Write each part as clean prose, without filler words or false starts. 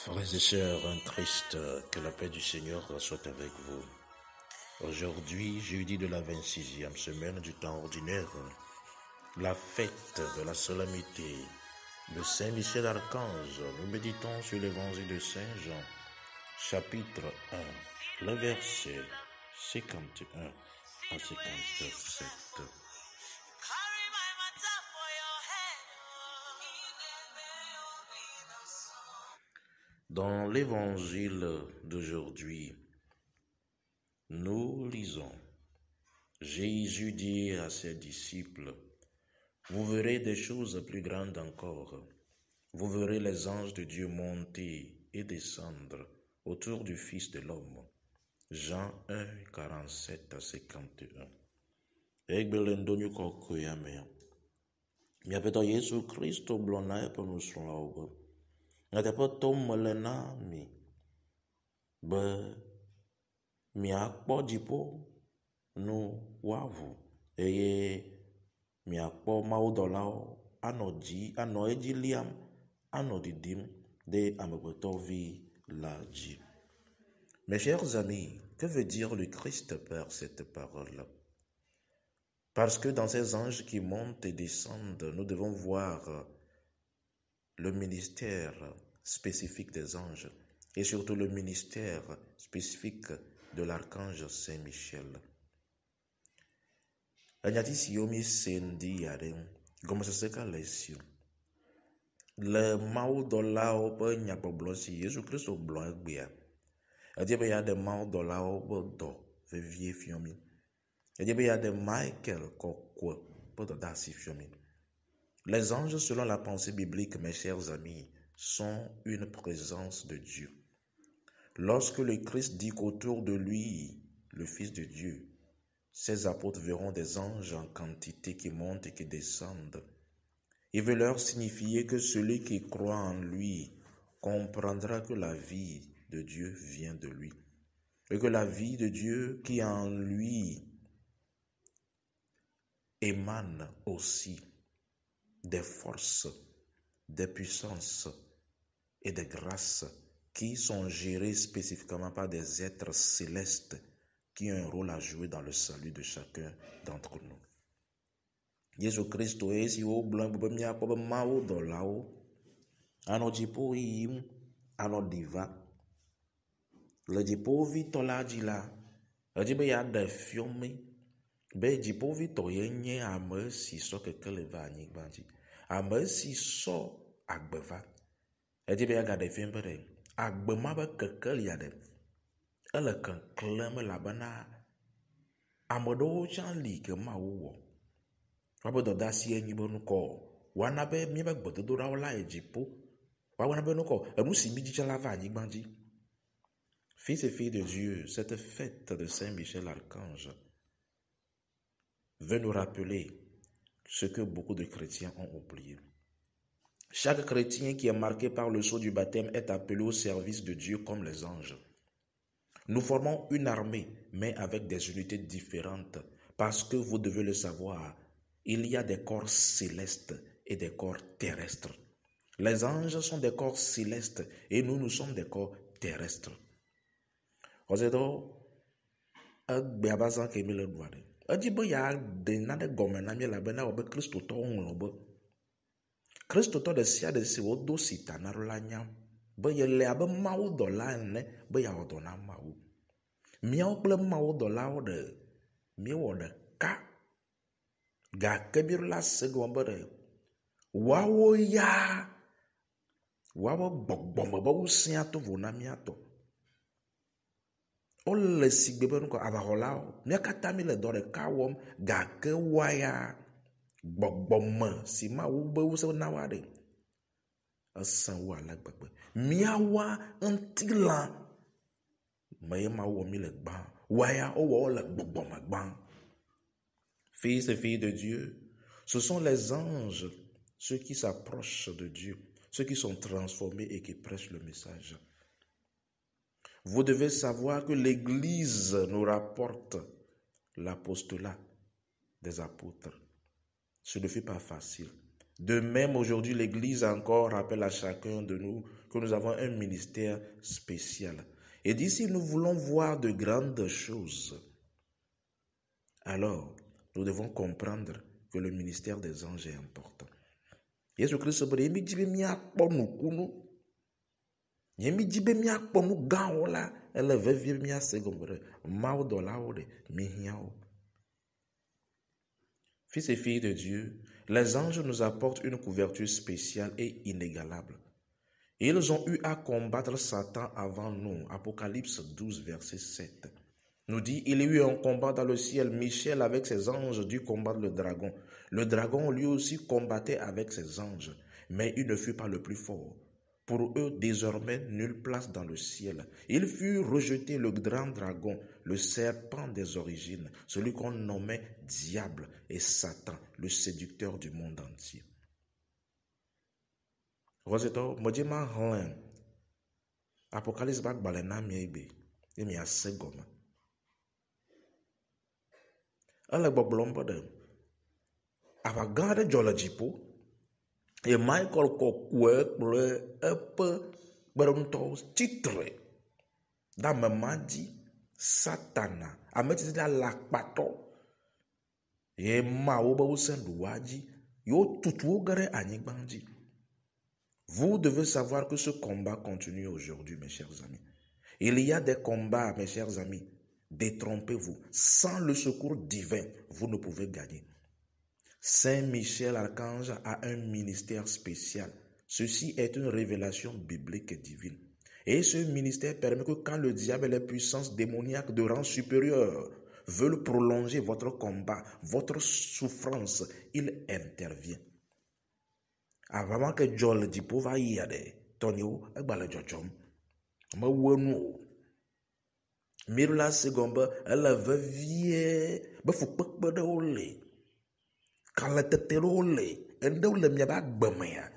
Frères et sœurs en Christ, que la paix du Seigneur soit avec vous. Aujourd'hui, jeudi de la 26e semaine du temps ordinaire, la fête de la solamité de Saint Michel Archange, nous méditons sur l'évangile de Saint Jean, chapitre 1, le verset 51 à 57. Dans l'évangile d'aujourd'hui, nous lisons: Jésus dit à ses disciples: vous verrez des choses plus grandes encore. Vous verrez les anges de Dieu monter et descendre autour du Fils de l'homme. Jean 1, 47 à 51. Egbelendonyu kokoyame. Miapeto Yesu Kristo blona e penuslaube. Ngatepo tom melena mi. Be miakpo dipo no wavu. Eye miakpo maudolao ano ediliam ano didim de amebotovi laji. Mes chers amis, que veut dire le Christ par cette parole? Parce que dans ces anges qui montent et descendent, nous devons voir le ministère spécifique des anges et surtout le ministère spécifique de l'archange Saint Michel. Anyati yomi sendi yaren comme ça se calesio le mau dolao pe nyakoblosi Jésus Christ au blanc gbia adi be ya de mau dolao be do vie fiomi adi be ya de Michael kokwo pe do dasi fiomi. Les anges, selon la pensée biblique, mes chers amis, sont une présence de Dieu. Lorsque le Christ dit qu'autour de lui, le Fils de Dieu, ses apôtres verront des anges en quantité qui montent et qui descendent, il veut leur signifier que celui qui croit en lui comprendra que la vie de Dieu vient de lui, et que la vie de Dieu qui en lui émane aussi des forces, des puissances et des grâces qui sont gérées spécifiquement par des êtres célestes qui ont un rôle à jouer dans le salut de chacun d'entre nous. Jésus Christ est si au blanc pour me apporter mao dans là-haut, ano jipo yim, ano diva, le jipo vito la jila, le jipo ya de fiume. Be jipo vito yenye ame si so keke le va anyi gbanji. Ame si so agbeva. Edi be ya gade fien bere. Agbe ma be keke li ade. Ele kenklem la bana. Ame do chan li ke ma wo. Wabe do da si enyi bonu ko. Wana be mi be gbodo do ra la e jipo. Wana be no ko. Enu si mi ji la va anyi gbanji. Fils et filles de Dieu, cette fête de Saint Michel Archange veut nous rappeler ce que beaucoup de chrétiens ont oublié. Chaque chrétien qui est marqué par le sceau du baptême est appelé au service de Dieu comme les anges. Nous formons une armée, mais avec des unités différentes, parce que vous devez le savoir, il y a des corps célestes et des corps terrestres. Les anges sont des corps célestes et nous sommes des corps terrestres. Adi be ya de na de gome na mi la be na obe Kristo to nlo be. Kristo to de sia de se wodo sita na ro la nyam. Be ye le abe mawo do la ne be ya odo na mawo. Mi o ple mawo do la o de mi wo de ka. Ga kebir la se go be de. Wa wo ya. Wa wo bogbom be wo sia to vo na mi ato. Ole sigbebe nuko abaholao miakata mi le do de kawom gake waya gbogbome si ma wo be wo se na wa de asan wo alagbagbe miawa ntila me ma wo mi le gba waya o wo le gbogbome gba. Fils et filles de Dieu, ce sont les anges, ceux qui s'approchent de Dieu, ceux qui sont transformés et qui prêchent le message. Vous devez savoir que l'Église nous rapporte l'apostolat des apôtres. Ce ne fut pas facile. De même, aujourd'hui, l'Église encore rappelle à chacun de nous que nous avons un ministère spécial. Et dit, si nous voulons voir de grandes choses, alors nous devons comprendre que le ministère des anges est important. Jésus-Christ Fils et filles de Dieu, les anges nous apportent une couverture spéciale et inégalable. Ils ont eu à combattre Satan avant nous. Apocalypse 12, verset 7. Nous dit, il y a eu un combat dans le ciel. Michel avec ses anges dut combattre le dragon. Le dragon lui aussi combattait avec ses anges, mais il ne fut pas le plus fort. Pour eux, désormais, nulle place dans le ciel. Il fut rejeté le grand dragon, le serpent des origines, celui qu'on nommait diable et Satan, le séducteur du monde entier. Roseto, modima hlen. Apocalypse bak balena miebe. Emi asegoma. Ale boblombo de. Avagade jolajipo. Et Michael Kokwe epe berunto titre. Da memadi Satana. Ameti la lakpato. Et mawo ba usenduwaji. Yo tutu gare anyigbanji. Vous devez savoir que ce combat continue aujourd'hui, mes chers amis. Il y a des combats, mes chers amis. Détrompez-vous. Sans le secours divin, vous ne pouvez gagner. Saint Michel Archange a un ministère spécial. Ceci est une révélation biblique et divine. Et ce ministère permet que quand le diable et les puissances démoniaques de rang supérieur veulent prolonger votre combat, votre souffrance, il intervient. Avant que Joel dit pour va y aller, Tonio, et balé Jojom. Ma wenu. Mirla Segomba, elle avait vie, mais faut pas de olé. Quand la tête olé, et de le mia bag bamaya.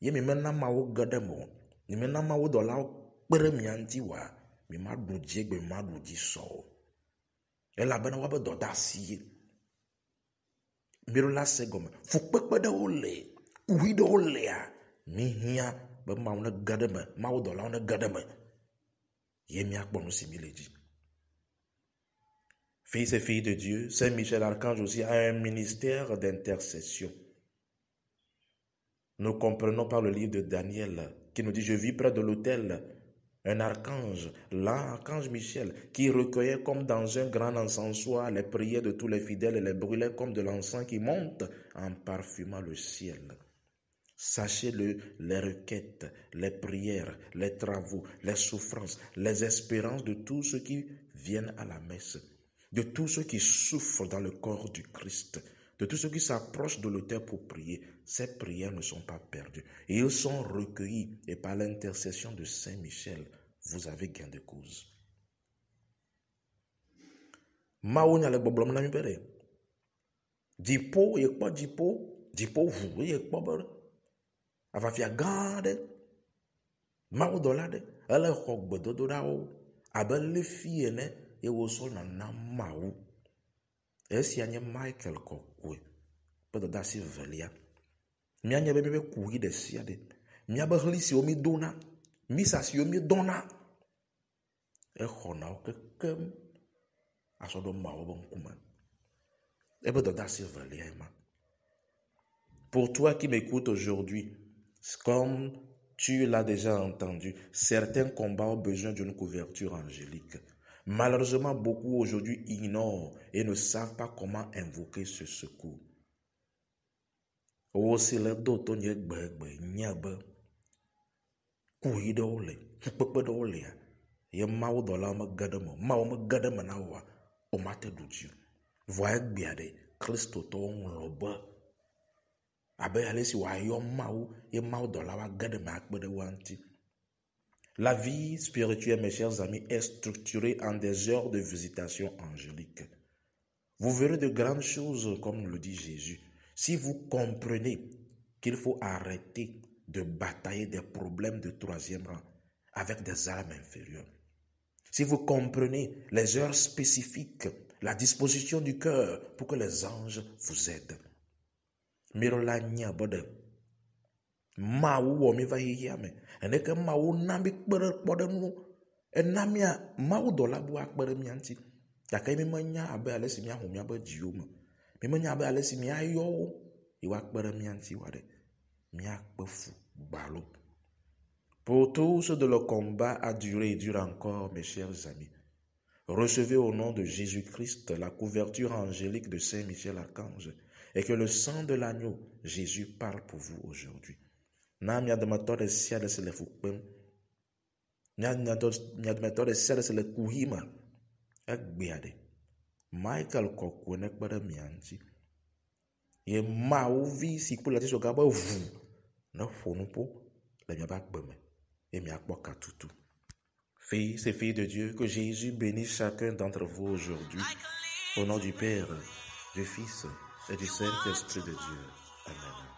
Ye mi mena ma wo gademo, ni mena ma wo dola peremianti wa, mi ma doudje be ma doudji so. Elle a ben wa be dodasi. Mirla Segomba, faut pas de olé. Oui, d'oléa, mihia, be mauna gademe, mau dolana gademe. Yemia bon similedi. Fils et filles de Dieu, Saint Michel Archange aussi a un ministère d'intercession. Nous comprenons par le livre de Daniel qui nous dit, je vis près de l'autel un archange, l'archange Michel, qui recueillait comme dans un grand encensoir les prières de tous les fidèles et les brûlait comme de l'encens qui monte en parfumant le ciel. Sachez-le, les requêtes, les prières, les travaux, les souffrances, les espérances de tous ceux qui viennent à la messe, de tous ceux qui souffrent dans le corps du Christ, de tous ceux qui s'approchent de l'autel pour prier, ces prières ne sont pas perdues. Et ils sont recueillis et par l'intercession de Saint Michel, vous avez gain de cause. Maounya le boblom na mi pere. Dipo ye kwa dipo vous ye kwa ber. Avafia gade. Maou dolade. Elle hok bedodo dao. Abel le fiene ye wosol na maou. Esi anye Michael kokwe. Pedo dasi velia. Mi anye bebe kuhi de siade. Mi abehli si omi dona. Mi sa si omi dona. E khona o kekem. Asodo maou bon kuman. E pedo dasi velia ema. Pour toi qui m'écoutes aujourd'hui, comme tu l'as déjà entendu, certains combats ont besoin d'une couverture angélique. Malheureusement, beaucoup aujourd'hui ignorent et ne savent pas comment invoquer ce secours. Aussi le doto nye gbegbe nyabe kuhi de ole pepe de ole ye mawo dola me gademe mawo me gademe na wa o mate du Dieu. Voyez bien de Christo to nglobe abe ale si wa yo mawo ye mawo dola wa gademe akbe de wanti. La vie spirituelle, mes chers amis, est structurée en des heures de visitation angélique. Vous verrez de grandes choses, comme le dit Jésus, si vous comprenez qu'il faut arrêter de batailler des problèmes de troisième rang avec des armes inférieures. Si vous comprenez les heures spécifiques, la disposition du cœur pour que les anges vous aident. Mirola nya bode. Mawu wo mi va hihia me. Eneke mawu nambi kpode nu. Enamia mawu dola bu akpere mi anti. Yake mi menya abe ale si mi ahu mi abe jiwo me. Mi menya abe ale si mi ayo wo. Iwa akpere mi anti wade. Mi akpefu balo. Pour tous ceux de le combat a duré et dure encore, mes chers amis. Recevez au nom de Jésus-Christ la couverture angélique de Saint Michel Archange et que le sang de l'agneau, Jésus, parle pour vous aujourd'hui. Nam yadamator siade se le fukpem. Yadamator siade se le kuhima. Ekbeade. Michael Kokwene kpere mianti. Ye ma ouvi si pour la tiso gaba vu. Ne fonu po. La miaba kbeme. Et miakboka toutou. Fils et filles de Dieu, que Jésus bénisse chacun d'entre vous aujourd'hui. Au nom du Père, du Fils et du Saint-Esprit de Dieu. Amen.